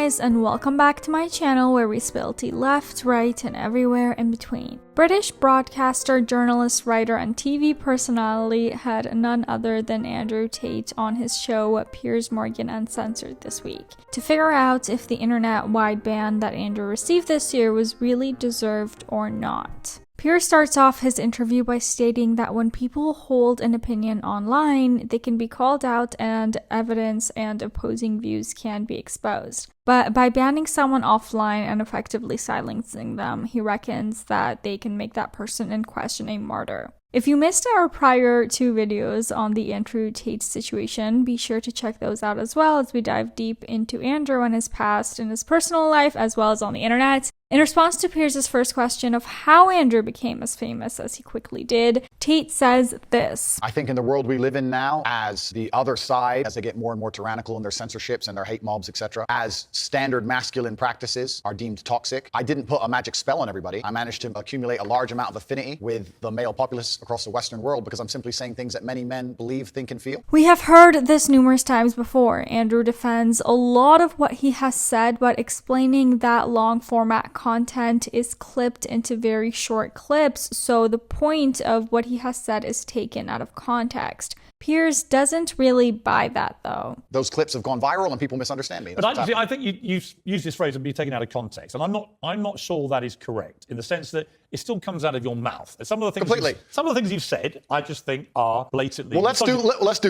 guys, and welcome back to my channel where we spill tea left, right, and everywhere in between. British broadcaster, journalist, writer, and TV personality had none other than Andrew Tate on his show Piers Morgan Uncensored this week, to figure out if the internet-wide ban that Andrew received this year was really deserved or not. Piers starts off his interview by stating that when people hold an opinion online, they can be called out and evidence and opposing views can be exposed. But by banning someone offline and effectively silencing them, he reckons that they can make that person in question a martyr. If you missed our prior two videos on the Andrew Tate situation, be sure to check those out as well as we dive deep into Andrew and his past and his personal life as well as on the internet. In response to Piers' first question of how Andrew became as famous as he quickly did, Tate says this. I think in the world we live in now, as the other side, as they get more and more tyrannical in their censorships and their hate mobs, etc., as standard masculine practices are deemed toxic, I didn't put a magic spell on everybody. I managed to accumulate a large amount of affinity with the male populace across the Western world because I'm simply saying things that many men believe, think, and feel. We have heard this numerous times before. Andrew defends a lot of what he has said, but explaining that long format content is clipped into very short clips, so the point of what he has said is taken out of context. Piers doesn't really buy that, though. Those clips have gone viral and people misunderstand me. But I think you've used this phrase and be taken out of context, and I'm not sure that is correct in the sense that it still comes out of your mouth. Some of the things you've said, I just think are blatantly. Well, let's do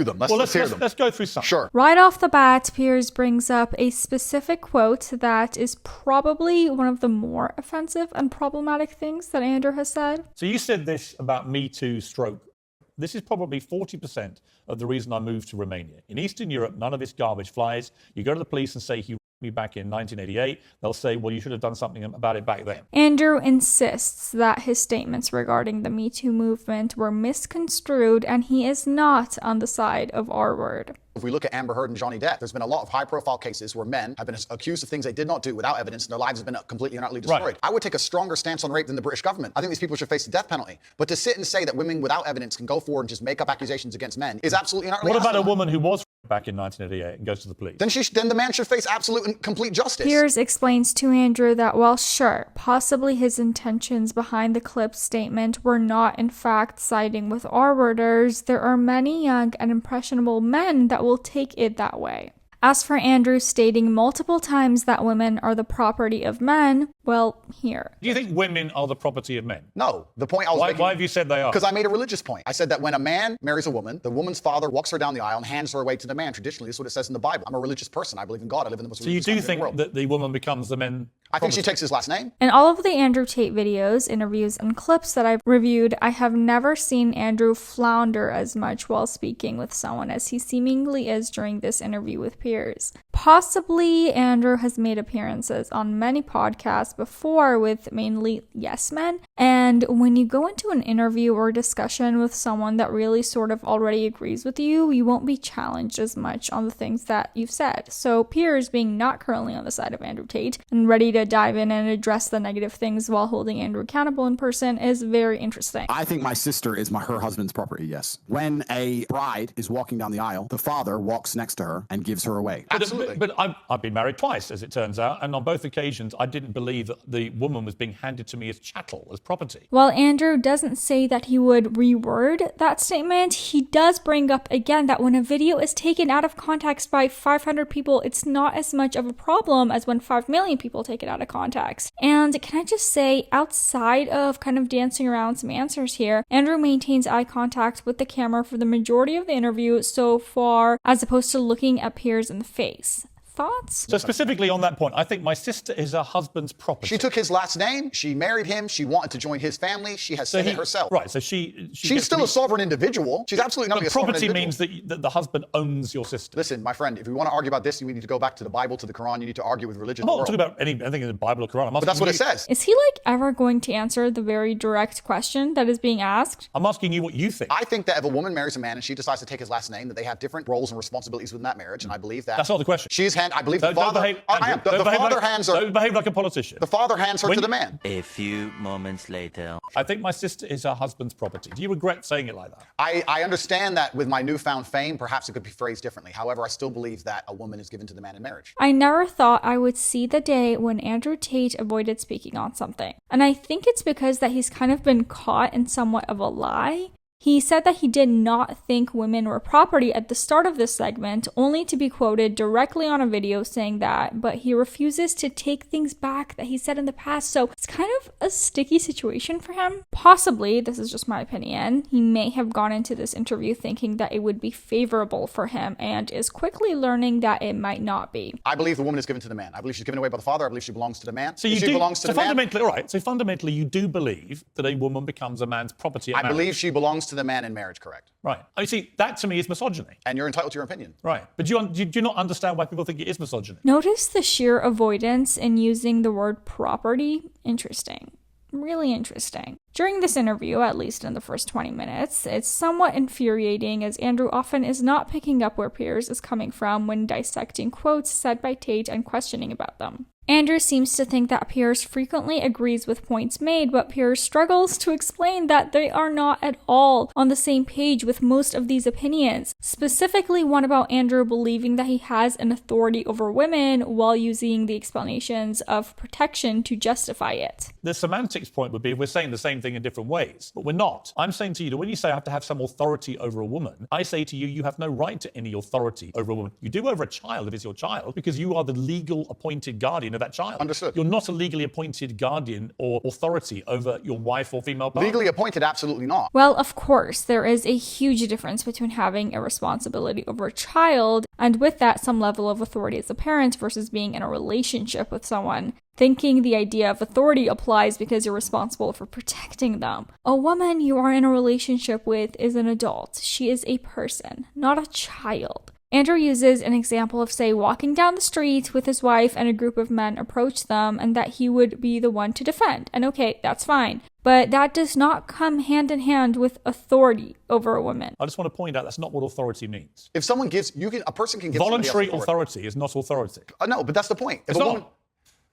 them. Let's hear them. Let's go through some. Sure. Right off the bat, Piers brings up a specific quote that is probably one of the more offensive and problematic things that Andrew has said. So you said this about MeToo stroke. This is probably 40% of the reason I moved to Romania. In Eastern Europe, none of this garbage flies. You go to the police and say he raped me back in 1988. They'll say, well, you should have done something about it back then. Andrew insists that his statements regarding the MeToo movement were misconstrued and he is not on the side of our word. If we look at Amber Heard and Johnny Depp, there's been a lot of high-profile cases where men have been accused of things they did not do without evidence, and their lives have been completely and utterly destroyed. Right. I would take a stronger stance on rape than the British government. I think these people should face the death penalty. But to sit and say that women without evidence can go forward and just make up accusations against men is absolutely and utterly What about a woman who was back in 1988 and goes to the police? Then the man should face absolute and complete justice. Piers explains to Andrew that while sure, possibly his intentions behind the clip statement were not in fact siding with R-worders, there are many young and impressionable men that will take it that way. As for Andrew stating multiple times that women are the property of men, well, here. Do you think women are the property of men? No. The point I was making... Why have you said they are? Because I made a religious point. I said that when a man marries a woman, the woman's father walks her down the aisle and hands her away to the man. Traditionally, this is what it says in the Bible. I'm a religious person. I believe in God. I live in the most religious country in the world. So you do think that the woman becomes the men? I think she takes his last name. In all of the Andrew Tate videos, interviews, and clips that I've reviewed, I have never seen Andrew flounder as much while speaking with someone as he seemingly is during this interview with Piers. Possibly, Andrew has made appearances on many podcasts before with mainly yes men, and when you go into an interview or discussion with someone that really sort of already agrees with you, you won't be challenged as much on the things that you've said. So Piers being not currently on the side of Andrew Tate and ready to dive in and address the negative things while holding Andrew accountable in person is very interesting. I think my sister is her husband's property, yes. When a bride is walking down the aisle, the father walks next to her and gives her away. Absolutely. But I've been married twice, as it turns out, and on both occasions, I didn't believe that the woman was being handed to me as chattel, as property. While Andrew doesn't say that he would reword that statement, he does bring up again that when a video is taken out of context by 500 people, it's not as much of a problem as when 5 million people take it out of context. And can I just say, outside of kind of dancing around some answers here, Andrew maintains eye contact with the camera for the majority of the interview so far, as opposed to looking at Piers in the face. Thoughts? So specifically on that point, I think my sister is her husband's property. She took his last name. She married him. She wanted to join his family. She has said it herself. Right. So she's still a sovereign individual. She's absolutely not a sovereign individual. Property means that the husband owns your sister. Listen, my friend, if we want to argue about this, you need to go back to the Bible, to the Quran. You need to argue with religion. I'm not talking about anything in the Bible or Quran. But that's what it says. Is he like ever going to answer the very direct question that is being asked? I'm asking you what you think. I think that if a woman marries a man and she decides to take his last name, that they have different roles and responsibilities within that marriage, and I believe that. That's not the question. She is handed hand. I believe the Don't father. behave, I am. Andrew, The don't behave father like- hands her. Don't behave like a politician. The father hands her to the man. A few moments later. I think my sister is her husband's property. Do you regret saying it like that? I understand that with my newfound fame, perhaps it could be phrased differently. However, I still believe that a woman is given to the man in marriage. I never thought I would see the day when Andrew Tate avoided speaking on something. And I think it's because that he's kind of been caught in somewhat of a lie. He said that he did not think women were property at the start of this segment, only to be quoted directly on a video saying that, but he refuses to take things back that he said in the past, so it's kind of a sticky situation for him. Possibly, this is just my opinion, he may have gone into this interview thinking that it would be favorable for him and is quickly learning that it might not be. I believe the woman is given to the man. I believe she's given away by the father. I believe she belongs to the man. So If you she do, belongs to so the man. fundamentally, all right. So fundamentally, you do believe that a woman becomes a man's property. At I marriage. believe she belongs to the man in marriage, correct? Right. I see, that to me is misogyny. And you're entitled to your opinion. Right. But do you not understand why people think it is misogyny? Notice the sheer avoidance in using the word property. Interesting. Really interesting. During this interview, at least in the first 20 minutes, it's somewhat infuriating as Andrew often is not picking up where Piers is coming from when dissecting quotes said by Tate and questioning about them. Andrew seems to think that Piers frequently agrees with points made, but Piers struggles to explain that they are not at all on the same page with most of these opinions, specifically one about Andrew believing that he has an authority over women while using the explanations of protection to justify it. The semantics point would be we're saying the same thing in different ways, but we're not. I'm saying to you that when you say I have to have some authority over a woman, I say to you, you have no right to any authority over a woman. You do over a child if it's your child, because you are the legal appointed guardian of that child. Understood. You're not a legally appointed guardian or authority over your wife or female partner. Legally appointed, absolutely not. Well, of course, there is a huge difference between having a responsibility over a child and with that some level of authority as a parent versus being in a relationship with someone, thinking the idea of authority applies because you're responsible for protecting them. A woman you are in a relationship with is an adult. She is a person, not a child. Andrew uses an example of, say, walking down the street with his wife and a group of men approach them and that he would be the one to defend. And okay, that's fine. But that does not come hand in hand with authority over a woman. I just want to point out that's not what authority means. If someone gives, a person can give somebody else Voluntary authority is not authority. No, but that's the point. If It's a not. woman,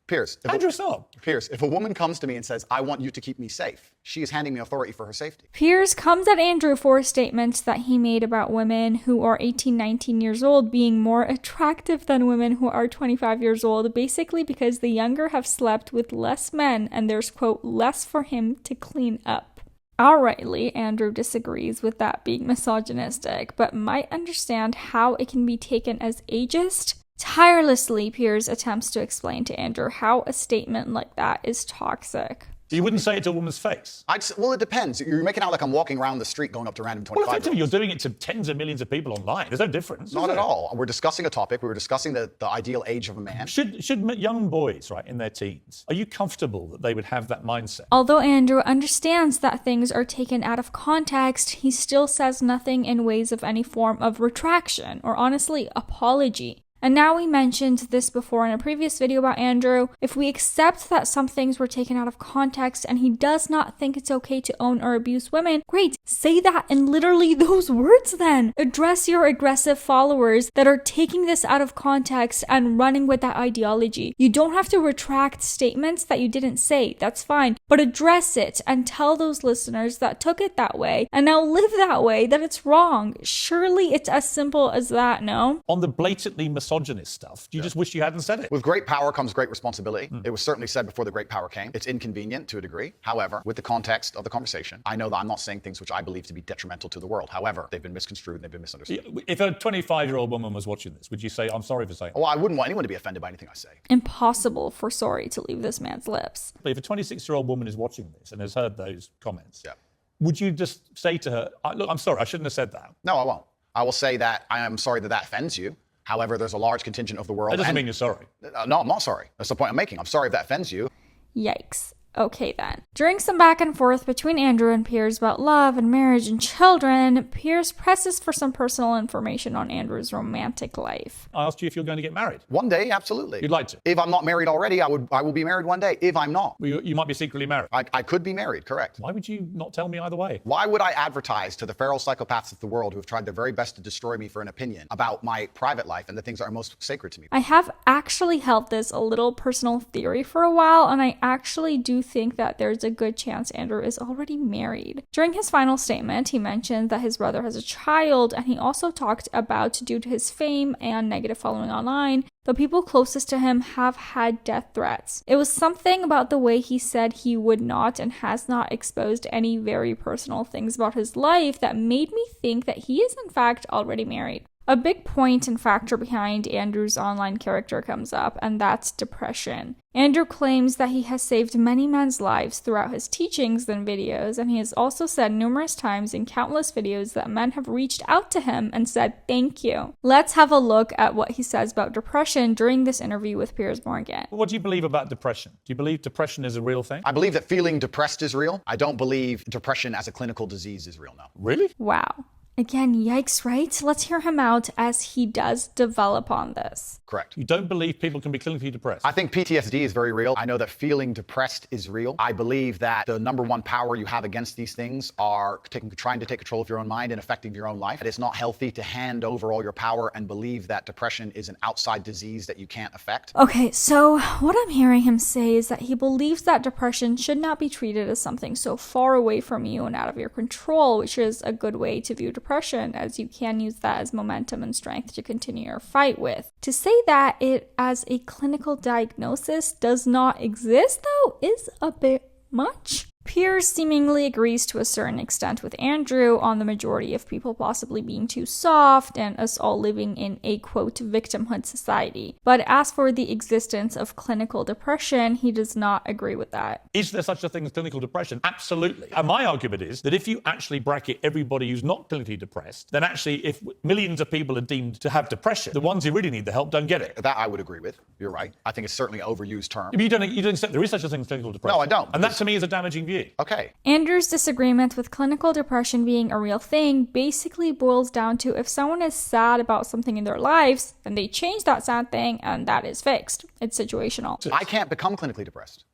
Piers, Andrew, it's not. Piers, if a woman comes to me and says, I want you to keep me safe, she is handing me authority for her safety. Piers comes at Andrew for a statement that he made about women who are 18, 19 years old being more attractive than women who are 25 years old, basically because the younger have slept with less men and there's, quote, less for him to clean up. Outrightly, Andrew disagrees with that being misogynistic, but might understand how it can be taken as ageist. Tirelessly, Piers attempts to explain to Andrew how a statement like that is toxic. You wouldn't say it to a woman's face. Well, it depends. You're making out like I'm walking around the street going up to random Well, 25-year-olds. effectively, you're doing it to tens of millions of people online. There's no difference. Not at all. We're discussing a topic. We were discussing the ideal age of a man. Should young boys, right, in their teens, are you comfortable that they would have that mindset? Although Andrew understands that things are taken out of context, he still says nothing in ways of any form of retraction or honestly apology. And now we mentioned this before in a previous video about Andrew. If we accept that some things were taken out of context and he does not think it's okay to own or abuse women, great, say that in literally those words then. Address your aggressive followers that are taking this out of context and running with that ideology. You don't have to retract statements that you didn't say, that's fine, but address it and tell those listeners that took it that way and now live that way that it's wrong. Surely it's as simple as that, no? On the blatantly misogynist stuff, do you just wish you hadn't said it? With great power comes great responsibility. It was certainly said before the great power came. It's inconvenient to a degree. However, with the context of the conversation, I know that I'm not saying things which I believe to be detrimental to the world. However, they've been misconstrued and they've been misunderstood. If a 25-year-old woman was watching this, would you say, I'm sorry for saying that? Well, I wouldn't want anyone to be offended by anything I say. Impossible for sorry to leave this man's lips. But if a 26-year-old woman is watching this and has heard those comments, Yeah. would you just say to her, look, I'm sorry, I shouldn't have said that? No, I won't. I will say that I am sorry that offends you. However, there's a large contingent of the world. That doesn't mean you're sorry. No, I'm not sorry. That's the point I'm making. I'm sorry if that offends you. Yikes. Okay then. During some back and forth between Andrew and Piers about love and marriage and children, Piers presses for some personal information on Andrew's romantic life. I asked you if you're going to get married. One day, absolutely. You'd like to? If I'm not married already, I will be married one day. If I'm not. Well, you might be secretly married. I could be married, correct. Why would you not tell me either way? Why would I advertise to the feral psychopaths of the world who have tried their very best to destroy me for an opinion about my private life and the things that are most sacred to me? I have actually held this a little personal theory for a while, and I actually do think that there's a good chance Andrew is already married. During his final statement, he mentioned that his brother has a child, and he also talked about, due to his fame and negative following online, the people closest to him have had death threats. It was something about the way he said he would not and has not exposed any very personal things about his life that made me think that he is in fact already married. A big point and factor behind Andrew's online character comes up, and that's depression. Andrew claims that he has saved many men's lives throughout his teachings and videos, and he has also said numerous times in countless videos that men have reached out to him and said thank you. Let's have a look at what he says about depression during this interview with Piers Morgan. What do you believe about depression? Do you believe depression is a real thing? I believe that feeling depressed is real. I don't believe depression as a clinical disease is real, no. Really? Wow. Again, yikes, right? Let's hear him out as he does develop on this. Correct. You don't believe people can be clinically depressed? I think PTSD is very real. I know that feeling depressed is real. I believe that the number one power you have against these things are trying to take control of your own mind and affecting your own life. It's not healthy to hand over all your power and believe that depression is an outside disease that you can't affect. Okay, so what I'm hearing him say is that he believes that depression should not be treated as something so far away from you and out of your control, which is a good way to view depression, as you can use that as momentum and strength to continue your fight with. To say that it as a clinical diagnosis does not exist, though, is a bit much. Piers seemingly agrees to a certain extent with Andrew on the majority of people possibly being too soft and us all living in a quote victimhood society. But as for the existence of clinical depression, he does not agree with that. Is there such a thing as clinical depression? Absolutely. And my argument is that if you actually bracket everybody who's not clinically depressed, then actually if millions of people are deemed to have depression, the ones who really need the help don't get it. That I would agree with. You're right. I think it's certainly an overused term. You don't accept there is such a thing as clinical depression? No, I don't. And that to me is a damaging view. Okay. Andrew's disagreement with clinical depression being a real thing basically boils down to if someone is sad about something in their lives, then they change that sad thing and that is fixed. It's situational. I can't become clinically depressed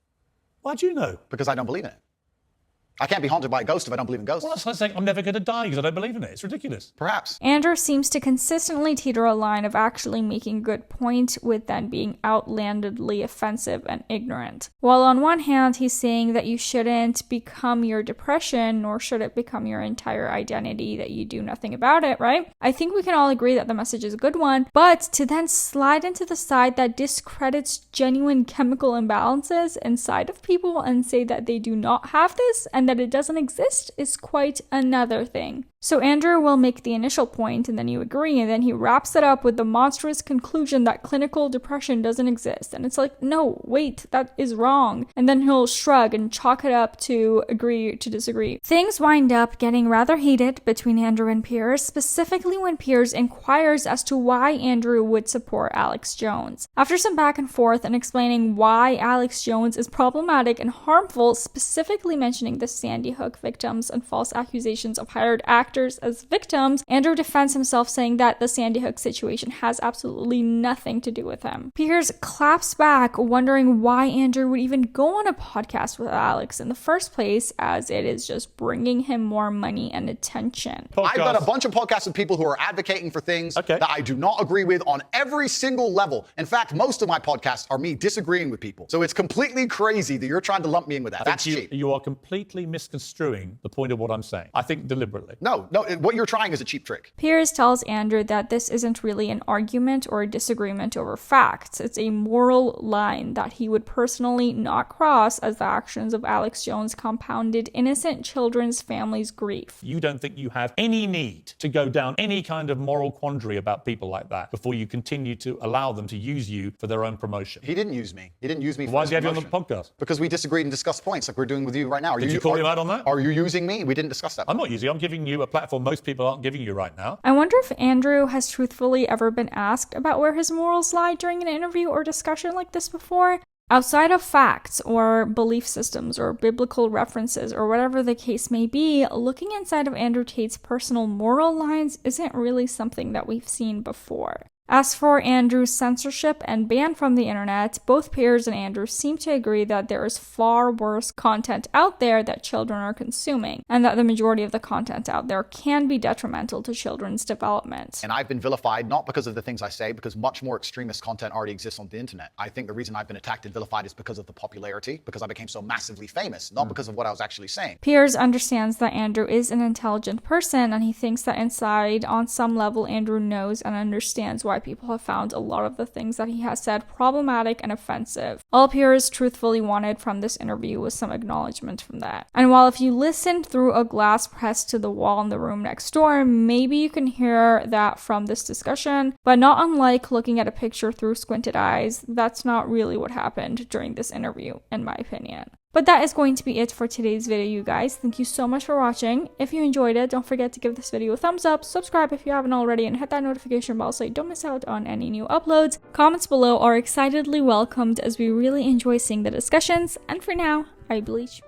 Why do you know? because I don't believe in it. I can't be haunted by a ghost if I don't believe in ghosts. Well, that's like saying I'm never going to die because I don't believe in it. It's ridiculous. Perhaps. Andrew seems to consistently teeter a line of actually making a good point with then being outlandedly offensive and ignorant. While on one hand, he's saying that you shouldn't become your depression, nor should it become your entire identity, that you do nothing about it, right? I think we can all agree that the message is a good one, but to then slide into the side that discredits genuine chemical imbalances inside of people and say that they do not have this and that it doesn't exist is quite another thing. So Andrew will make the initial point and then you agree, and then he wraps it up with the monstrous conclusion that clinical depression doesn't exist. And it's like, no, wait, that is wrong. And then he'll shrug and chalk it up to agree to disagree. Things wind up getting rather heated between Andrew and Piers, specifically when Piers inquires as to why Andrew would support Alex Jones. After some back and forth and explaining why Alex Jones is problematic and harmful, specifically mentioning the Sandy Hook victims and false accusations of hired actors as victims, Andrew defends himself, saying that the Sandy Hook situation has absolutely nothing to do with him. Piers claps back, wondering why Andrew would even go on a podcast with Alex in the first place, as it is just bringing him more money and attention. I've done a bunch of podcasts with people who are advocating for things that I do not agree with on every single level. In fact, most of my podcasts are me disagreeing with people. So it's completely crazy that you're trying to lump me in with that. That's cheap. You are completely misconstruing the point of what I'm saying. I think deliberately. No, what you're trying is a cheap trick. Piers tells Andrew that this isn't really an argument or a disagreement over facts. It's a moral line that he would personally not cross, as the actions of Alex Jones compounded innocent children's families' grief. You don't think you have any need to go down any kind of moral quandary about people like that before you continue to allow them to use you for their own promotion. He didn't use me. He didn't use me for Why his did you have you promotion. on the podcast? Because we disagreed and discussed points like we're doing with you right now. Did you call him out on that? Are you using me? We didn't discuss that. I'm not using. I'm giving you a platform most people aren't giving you right now. I wonder if Andrew has truthfully ever been asked about where his morals lie during an interview or discussion like this before. Outside of facts or belief systems or biblical references or whatever the case may be, looking inside of Andrew Tate's personal moral lines isn't really something that we've seen before. As for Andrew's censorship and ban from the internet, both Piers and Andrew seem to agree that there is far worse content out there that children are consuming, and that the majority of the content out there can be detrimental to children's development. And I've been vilified not because of the things I say, because much more extremist content already exists on the internet. I think the reason I've been attacked and vilified is because of the popularity, because I became so massively famous, not because of what I was actually saying. Piers understands that Andrew is an intelligent person, and he thinks that inside, on some level, Andrew knows and understands why people have found a lot of the things that he has said problematic and offensive. All Piers truthfully wanted from this interview was some acknowledgement from that. And while if you listened through a glass pressed to the wall in the room next door, maybe you can hear that from this discussion, but not unlike looking at a picture through squinted eyes, that's not really what happened during this interview, in my opinion. But that is going to be it for today's video, you guys. Thank you so much for watching. If you enjoyed it, don't forget to give this video a thumbs up, subscribe if you haven't already, and hit that notification bell so you don't miss out on any new uploads. Comments below are excitedly welcomed as we really enjoy seeing the discussions. And for now, I bleach.